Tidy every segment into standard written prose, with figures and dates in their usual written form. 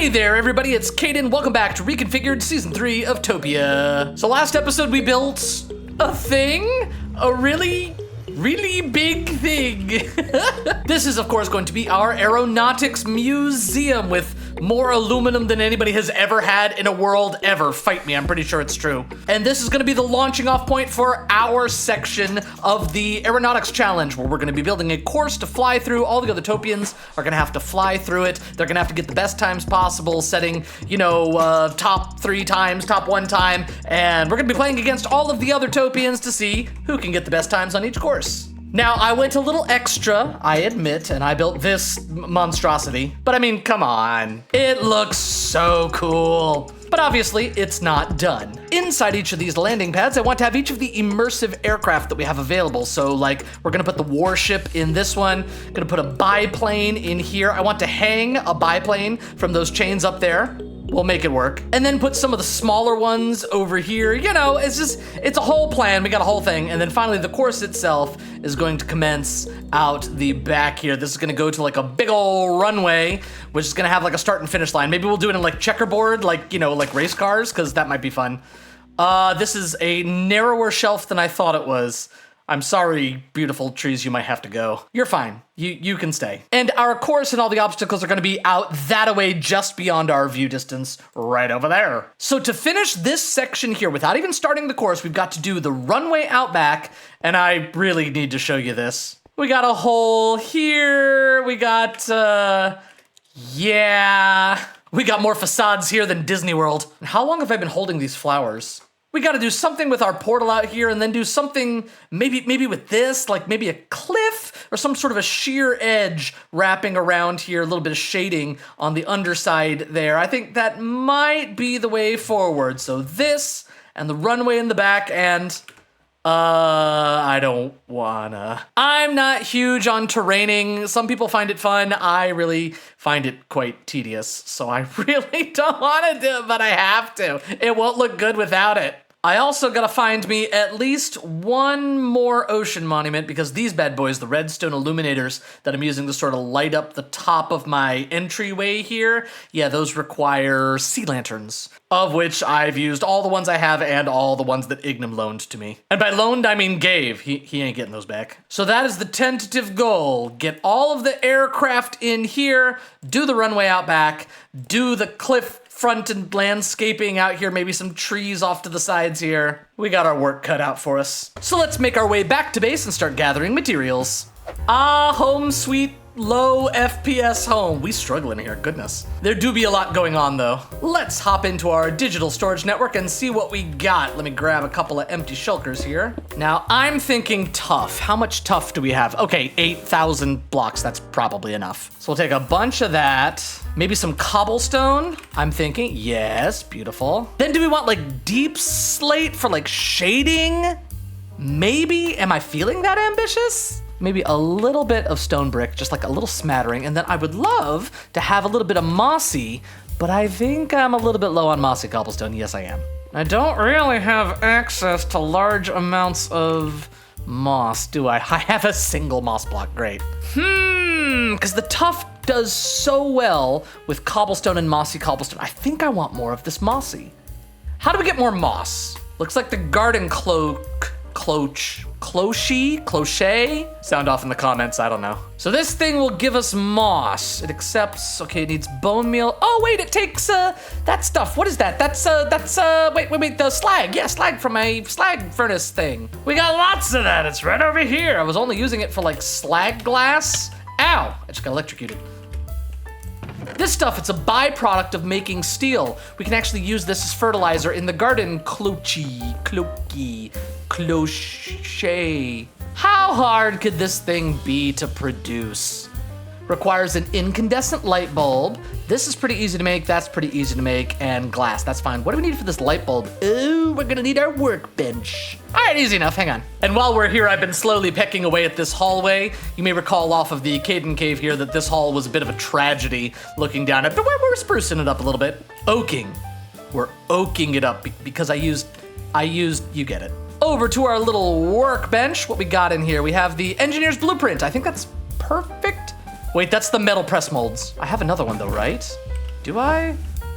Hey there, everybody, it's Kaeden. Welcome back to Reconfigured Season 3 of Topia. So last episode we built a thing, a really big thing. This is, of course, going to be our Aeronautics Museum with more aluminum than anybody has ever had in a world ever. Fight me, I'm pretty sure it's true. And this is gonna be the launching off point for our section of the Aeronautics Challenge, where we're gonna be building a course to fly through. All the other Topians are gonna have to fly through it. They're gonna have to get the best times possible, setting, top 3 times, top 1 time, and we're gonna be playing against all of the other Topians to see who can get the best times on each course. Now, I went a little extra, I admit, and I built this monstrosity. But I mean, come on. It looks so cool. But obviously, it's not done. Inside each of these landing pads, I want to have each of the immersive aircraft that we have available. So like, we're gonna put the warship in this one, gonna put a biplane in here. I want to hang a biplane from those chains up there. We'll make it work. And then put some of the smaller ones over here. You know, it's a whole plan. We got a whole thing. And then finally, the course itself is going to commence out the back here. This is gonna go to like a big old runway, which is gonna have like a start and finish line. Maybe we'll do it in like checkerboard, like race cars, because that might be fun. This is a narrower shelf than I thought it was. I'm sorry, beautiful trees, you might have to go. You're fine, you can stay. And our course and all the obstacles are gonna be out that away just beyond our view distance, right over there. So to finish this section here, without even starting the course, we've got to do the runway out back, and I really need to show you this. We got a hole here, we got, we got more facades here than Disney World. How long have I been holding these flowers? We gotta do something with our portal out here and then do something maybe with this, like maybe a cliff or some sort of a sheer edge wrapping around here, a little bit of shading on the underside there. I think that might be the way forward. So this and the runway in the back and I don't wanna. I'm not huge on terraining. Some people find it fun. I really find it quite tedious. So I really don't wanna do it, but I have to. It won't look good without it. I also gotta find me at least one more ocean monument because these bad boys, the redstone illuminators that I'm using to sort of light up the top of my entryway here, yeah, those require sea lanterns, of which I've used all the ones I have and all the ones that Ignum loaned to me. And by loaned, I mean gave. He ain't getting those back. So that is the tentative goal. Get all of the aircraft in here, do the runway out back, do the cliff front and landscaping out here, maybe some trees off to the sides here. We got our work cut out for us. So let's make our way back to base and start gathering materials. Ah, home sweet low FPS home. We struggling here, goodness. There do be a lot going on though. Let's hop into our digital storage network and see what we got. Let me grab a couple of empty shulkers here. Now I'm thinking tough. How much tough do we have? Okay, 8,000 blocks, that's probably enough. So we'll take a bunch of that. Maybe some cobblestone, I'm thinking. Yes, beautiful. Then do we want like deep slate for like shading? Maybe, am I feeling that ambitious? Maybe a little bit of stone brick, just like a little smattering, and then I would love to have a little bit of mossy, but I think I'm a little bit low on mossy cobblestone. Yes, I am. I don't really have access to large amounts of moss, do I? I have a single moss block, great. Because the tough does so well with cobblestone and mossy cobblestone. I think I want more of this mossy. How do we get more moss? Looks like the garden cloche? Sound off in the comments, I don't know. So this thing will give us moss. It accepts, okay, it needs bone meal. Oh wait, it takes that stuff. What is that? That's wait, the slag. Yeah, slag from a slag furnace thing. We got lots of that, it's right over here. I was only using it for like slag glass. Ow, I just got electrocuted. This stuff, it's a byproduct of making steel. We can actually use this as fertilizer in the garden cloche. How hard could this thing be to produce? Requires an incandescent light bulb. This is pretty easy to make, that's pretty easy to make, and glass, that's fine. What do we need for this light bulb? Ooh, we're gonna need our workbench. All right, easy enough, hang on. And while we're here, I've been slowly pecking away at this hallway. You may recall off of the Kaeden Cave here that this hall was a bit of a tragedy looking down it, but we're sprucing it up a little bit. Oaking. We're oaking it up because I used, you get it. Over to our little workbench. What we got in here? We have the engineer's blueprint. I think that's perfect. Wait, that's the metal press molds. I have another one though, right? Do I?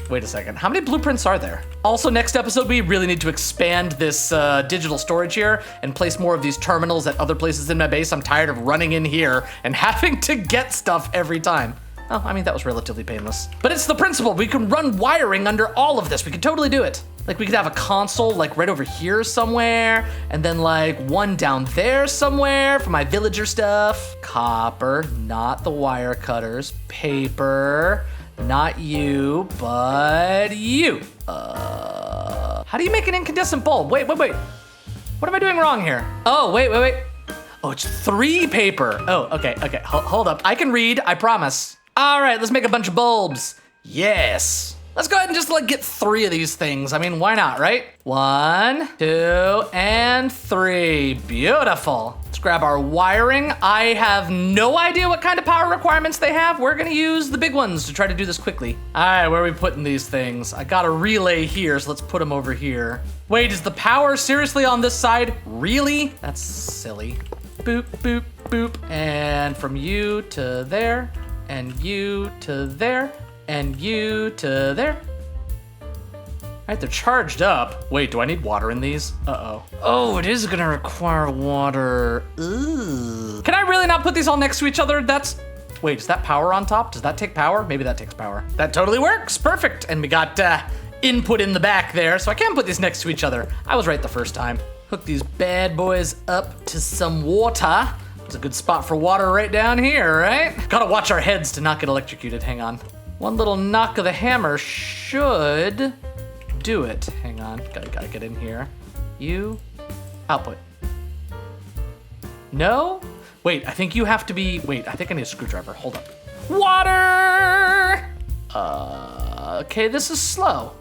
Wait a second. How many blueprints are there? Also, next episode, we really need to expand this digital storage here and place more of these terminals at other places in my base. I'm tired of running in here and having to get stuff every time. Oh, I mean, that was relatively painless. But it's the principle. We can run wiring under all of this. We could totally do it. Like, we could have a console, like, right over here somewhere, and then, like, one down there somewhere for my villager stuff. Copper, not the wire cutters. Paper, not you, but you. How do you make an incandescent bulb? Wait. What am I doing wrong here? Oh, wait. Oh, it's 3 paper. Oh, okay. Hold up. I can read, I promise. All right, let's make a bunch of bulbs. Yes. Let's go ahead and just like get 3 of these things. I mean, why not, right? 1, 2, and 3. Beautiful. Let's grab our wiring. I have no idea what kind of power requirements they have. We're gonna use the big ones to try to do this quickly. All right, where are we putting these things? I got a relay here, so let's put them over here. Wait, is the power seriously on this side? Really? That's silly. Boop, boop, boop. And from you to there, and you to there, and you to there. All right, they're charged up. Wait, do I need water in these? Uh-oh. Oh, it is gonna require water. Ooh. Can I really not put these all next to each other? Wait, is that power on top? Does that take power? Maybe that takes power. That totally works, perfect. And we got input in the back there, so I can put these next to each other. I was right the first time. Hook these bad boys up to some water. It's a good spot for water right down here, right? Gotta watch our heads to not get electrocuted, hang on. One little knock of the hammer should do it. Hang on, gotta get in here. You, output. No? Wait, I think you have to be, I think I need a screwdriver, hold up. Water! Okay, this is slow.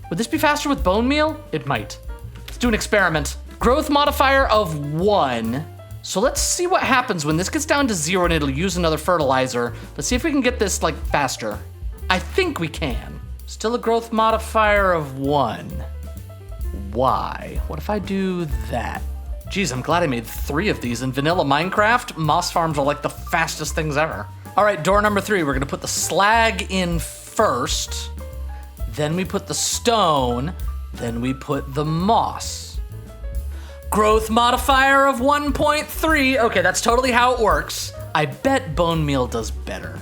Would this be faster with bone meal? It might. Let's do an experiment. Growth modifier of 1. So let's see what happens when this gets down to 0 and it'll use another fertilizer. Let's see if we can get this like faster. I think we can. Still a growth modifier of 1. Why? What if I do that? Geez, I'm glad I made 3 of these. In vanilla Minecraft, moss farms are like the fastest things ever. All right, door number 3. We're gonna put the slag in first. Then we put the stone. Then we put the moss. Growth modifier of 1.3. Okay, that's totally how it works. I bet bone meal does better.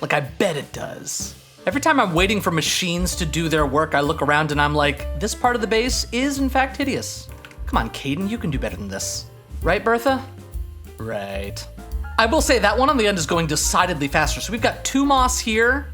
Like, I bet it does. Every time I'm waiting for machines to do their work, I look around and I'm like, this part of the base is in fact hideous. Come on, Kaeden, you can do better than this. Right, Bertha? Right. I will say that one on the end is going decidedly faster. So we've got 2 moss here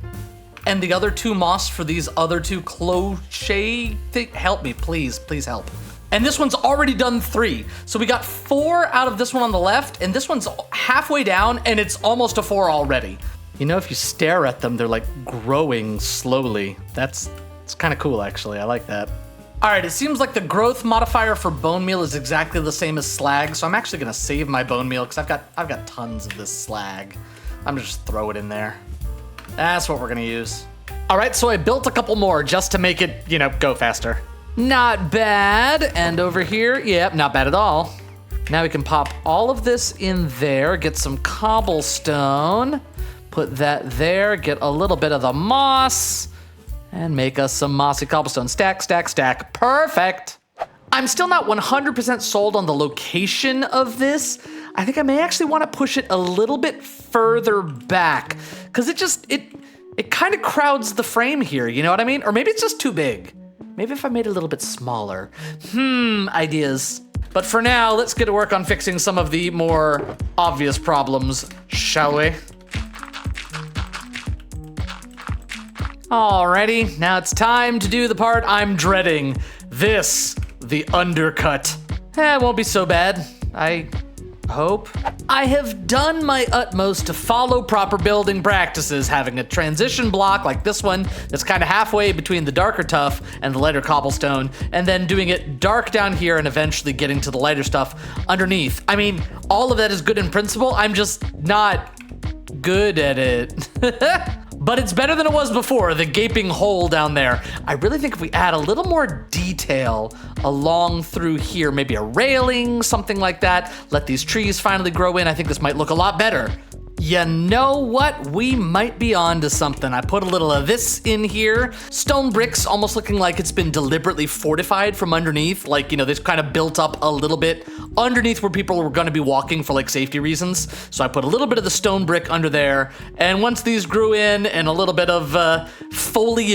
and the other 2 moss for these other 2 cloche things. Help me, please help. And this one's already done 3. So we got 4 out of this one on the left, and this one's halfway down, and it's almost a 4 already. You know, if you stare at them, they're like growing slowly. It's kind of cool, actually. I like that. All right, it seems like the growth modifier for bone meal is exactly the same as slag, so I'm actually gonna save my bone meal because I've got tons of this slag. I'm gonna just throw it in there. That's what we're gonna use. All right, so I built a couple more just to make it, go faster. Not bad. And over here, yep, not bad at all. Now we can pop all of this in there, get some cobblestone, put that there, get a little bit of the moss, and make us some mossy cobblestone. Stack, stack, stack. Perfect. I'm still not 100% sold on the location of this. I think I may actually want to push it a little bit further back, because it kind of crowds the frame here, you know what I mean? Or maybe it's just too big. Maybe if I made it a little bit smaller. Ideas. But for now, let's get to work on fixing some of the more obvious problems, shall we? Alrighty, now it's time to do the part I'm dreading. The undercut. It won't be so bad, I hope. I have done my utmost to follow proper building practices, having a transition block like this one that's kind of halfway between the darker tuff and the lighter cobblestone, and then doing it dark down here and eventually getting to the lighter stuff underneath. I mean, all of that is good in principle, I'm just not good at it. But it's better than it was before, the gaping hole down there. I really think if we add a little more detail along through here, maybe a railing, something like that, let these trees finally grow in, I think this might look a lot better. You know what? We might be on to something. I put a little of this in here. Stone bricks, almost looking like it's been deliberately fortified from underneath. Like, you know, this kind of built up a little bit underneath where people were gonna be walking for like safety reasons. So I put a little bit of the stone brick under there. And once these grew in and a little bit of foliaging,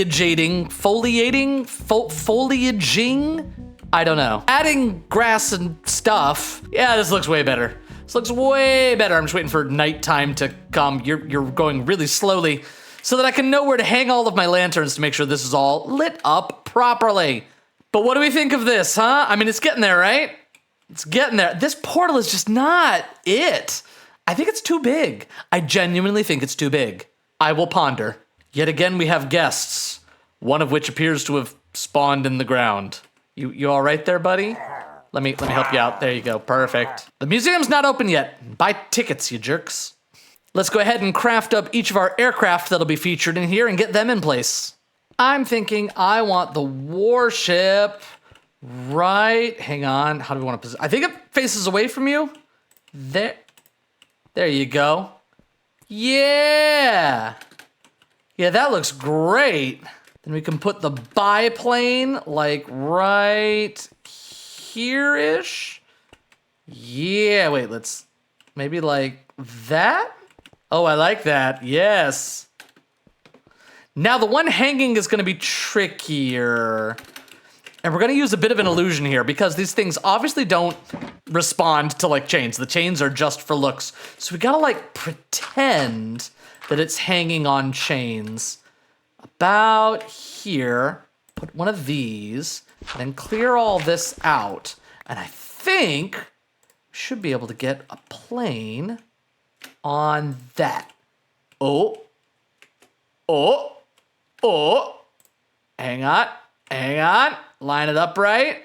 I don't know. Adding grass and stuff. Yeah, this looks way better. This looks way better. I'm just waiting for nighttime to come. You're going really slowly so that I can know where to hang all of my lanterns to make sure this is all lit up properly. But what do we think of this, huh? I mean, it's getting there, right? It's getting there. This portal is just not it. I think it's too big. I genuinely think it's too big. I will ponder. Yet again, we have guests, one of which appears to have spawned in the ground. You all right there, buddy? Let me help you out. There you go. Perfect. The museum's not open yet. Buy tickets, you jerks. Let's go ahead and craft up each of our aircraft that'll be featured in here and get them in place. I'm thinking I want the warship right. Hang on. How do we want to position? I think it faces away from you. There you go. Yeah. Yeah, that looks great. Then we can put the biplane like right here-ish. Yeah, wait, let's maybe like that. Oh, I like that. Yes. Now the one hanging is going to be trickier. And we're going to use a bit of an illusion here because these things obviously don't respond to like chains. The chains are just for looks. So we got to like pretend that it's hanging on chains. About here, put one of these, and then clear all this out. And I think we should be able to get a plane on that. Oh. Hang on. Line it up right.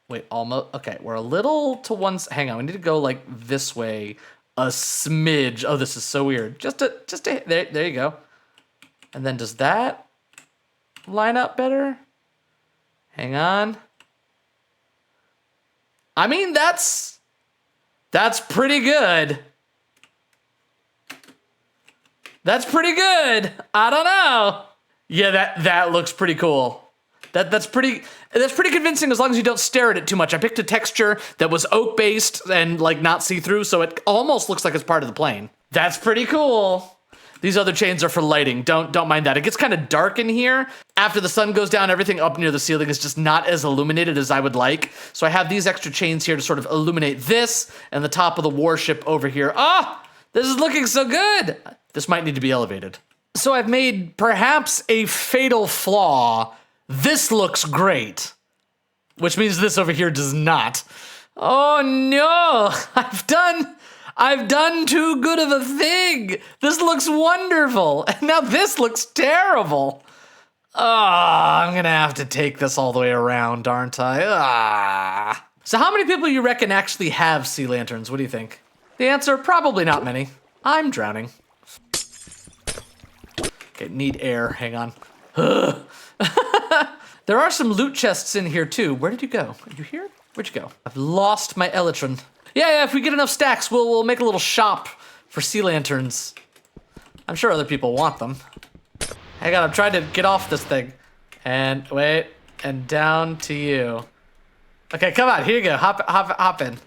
Wait, almost. Okay, we're a little to one. Hang on, we need to go like this way. A smidge. Oh, this is so weird. Just a there you go. And then does that line up better? Hang on. I mean, that's pretty good. That's pretty good. I don't know. Yeah, that looks pretty cool. That's pretty convincing as long as you don't stare at it too much. I picked a texture that was oak based and like not see-through, so it almost looks like it's part of the plane. That's pretty cool. These other chains are for lighting. Don't mind that. It gets kind of dark in here. After the sun goes down, everything up near the ceiling is just not as illuminated as I would like. So I have these extra chains here to sort of illuminate this and the top of the warship over here. Ah, this is looking so good. This might need to be elevated. So I've made perhaps a fatal flaw. This looks great, which means this over here does not. Oh no, I've done too good of a thing. This looks wonderful, and now this looks terrible. I'm gonna have to take this all the way around, aren't I? So how many people you reckon actually have sea lanterns? What do you think? The answer, probably not many. I'm drowning. Okay, need air, hang on. There are some loot chests in here too. Where did you go? Are you here? Where'd you go? I've lost my elytron. Yeah, if we get enough stacks, we'll make a little shop for sea lanterns. I'm sure other people want them. Hang on, I'm trying to get off this thing. And wait, and down to you. Okay, come on, here you go. Hop in.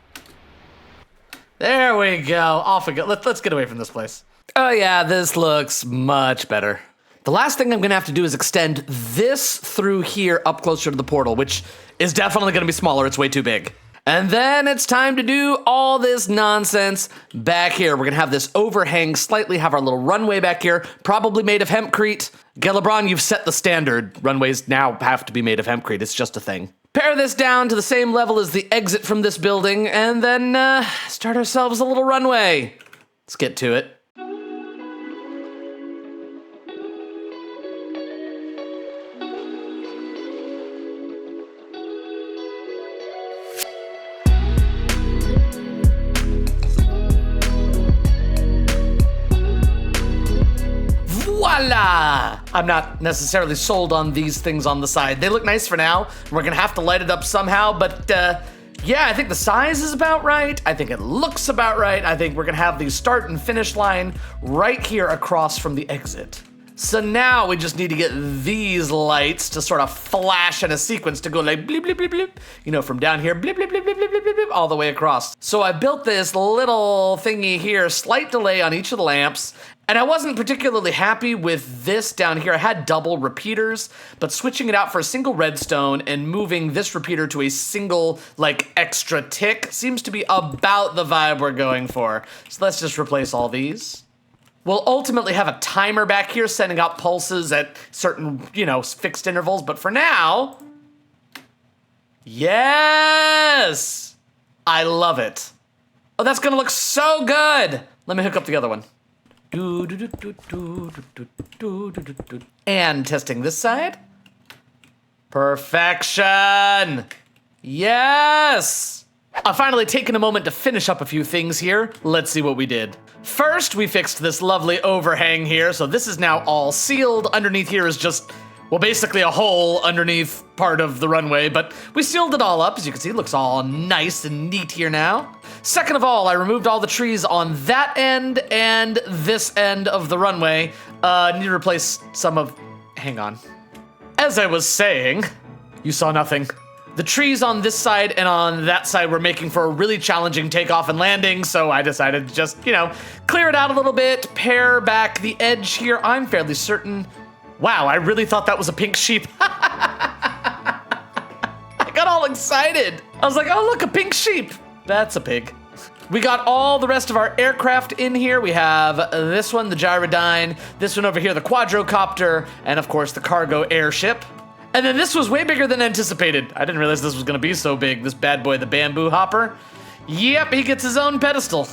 There we go. Off we go. Let's get away from this place. Oh yeah, this looks much better. The last thing I'm gonna have to do is extend this through here up closer to the portal, which is definitely gonna be smaller. It's way too big. And then it's time to do all this nonsense back here. We're gonna have this overhang, slightly have our little runway back here, probably made of hempcrete. Gelebron, you've set the standard. Runways now have to be made of hempcrete. It's just a thing. Pare this down to the same level as the exit from this building, and then start ourselves a little runway. Let's get to it. Voila! I'm not necessarily sold on these things on the side. They look nice for now. We're gonna have to light it up somehow, but Yeah, I think the size is about right. I think it looks about right. I think we're gonna have the start and finish line right here across from the exit. So now we just need to get these lights to sort of flash in a sequence to go like bleep, bleep, bleep, bleep. You know, from down here, bleep, bleep, bleep, bleep, bleep, bleep, bleep, all the way across. So I built this little thingy here, slight delay on each of the lamps. And I wasn't particularly happy with this down here. I had double repeaters, but switching it out for a single redstone and moving this repeater to a single, like, extra tick seems to be about the vibe we're going for. So let's just replace all these. We'll ultimately have a timer back here sending out pulses at certain, you know, fixed intervals, but for now, yes! I love it. Oh, that's gonna look so good! Let me hook up the other one. And testing this side. Perfection! Yes! I've finally taken a moment to finish up a few things here. Let's see what we did. First, we fixed this lovely overhang here, so this is now all sealed. Underneath here is just, well, basically a hole underneath part of the runway, but we sealed it all up. As you can see, it looks all nice and neat here now. Second of all, I removed all the trees on that end and this end of the runway. Need to replace some of, hang on. As I was saying, you saw nothing. The trees on this side and on that side were making for a really challenging takeoff and landing, so I decided to just, you know, clear it out a little bit, pare back the edge here. I'm fairly certain. Wow, I really thought that was a pink sheep. I got all excited. I was like, oh, look, a pink sheep. That's a pig. We got all the rest of our aircraft in here. We have this one, the Gyrodyne, this one over here, the quadrocopter, and of course the cargo airship. And then this was way bigger than anticipated. I didn't realize this was gonna be so big, this bad boy, the bamboo hopper. Yep, he gets his own pedestal.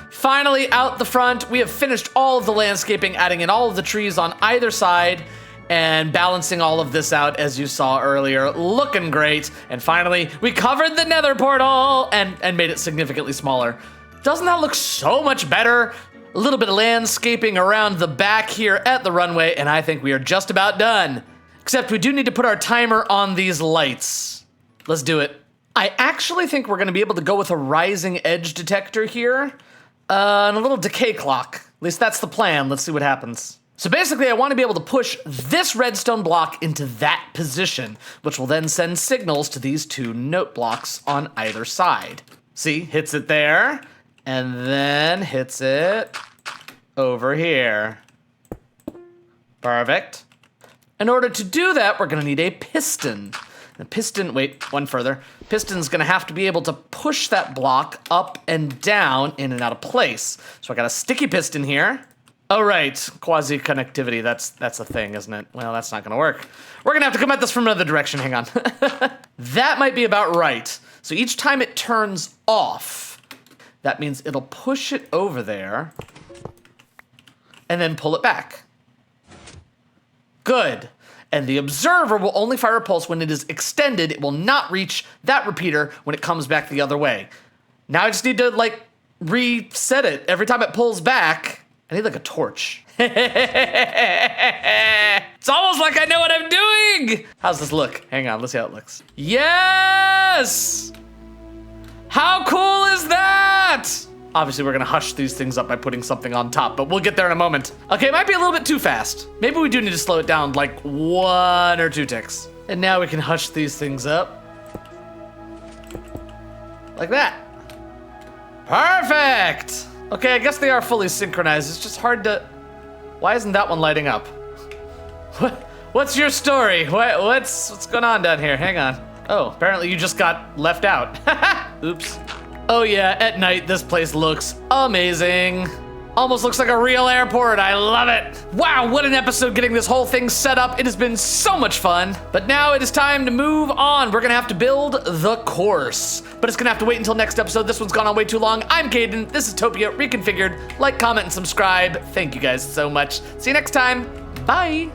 Finally, out the front, we have finished all of the landscaping, adding in all of the trees on either side, and balancing all of this out as you saw earlier. Looking great. And finally, we covered the nether portal and made it significantly smaller. Doesn't that look so much better? A little bit of landscaping around the back here at the runway, and I think we are just about done. Except we do need to put our timer on these lights. Let's do it. I actually think we're gonna be able to go with a rising edge detector here, and a little decay clock. At least that's the plan. Let's see what happens. So basically, I want to be able to push this redstone block into that position, which will then send signals to these two note blocks on either side. See, hits it there, and then hits it over here. Perfect. In order to do that, we're gonna need a piston. The piston, wait, one further. Piston's gonna have to be able to push that block up and down, in and out of place. So I got a sticky piston here. Oh right, quasi-connectivity, that's a thing, isn't it? Well, that's not gonna work. We're gonna have to come at this from another direction, hang on. That might be about right. So each time it turns off, that means it'll push it over there, and then pull it back. Good. And the observer will only fire a pulse when it is extended. It will not reach that repeater when it comes back the other way. Now I just need to, like, reset it. Every time it pulls back, I need, like, a torch. It's almost like I know what I'm doing! How's this look? Hang on, let's see how it looks. Yes! How cool is that? Obviously, we're gonna hush these things up by putting something on top, but we'll get there in a moment. Okay, it might be a little bit too fast. Maybe we do need to slow it down like 1 or 2 ticks. And now we can hush these things up. Like that. Perfect! Okay, I guess they are fully synchronized. It's just hard to... Why isn't that one lighting up? What's your story? What's going on down here? Hang on. Oh, apparently you just got left out. Oops. Oh yeah, at night, this place looks amazing. Almost looks like a real airport, I love it. Wow, what an episode getting this whole thing set up. It has been so much fun. But now it is time to move on. We're gonna have to build the course. But it's gonna have to wait until next episode. This one's gone on way too long. I'm Kaeden, this is Topia, Reconfigured. Like, comment, and subscribe. Thank you guys so much. See you next time, bye.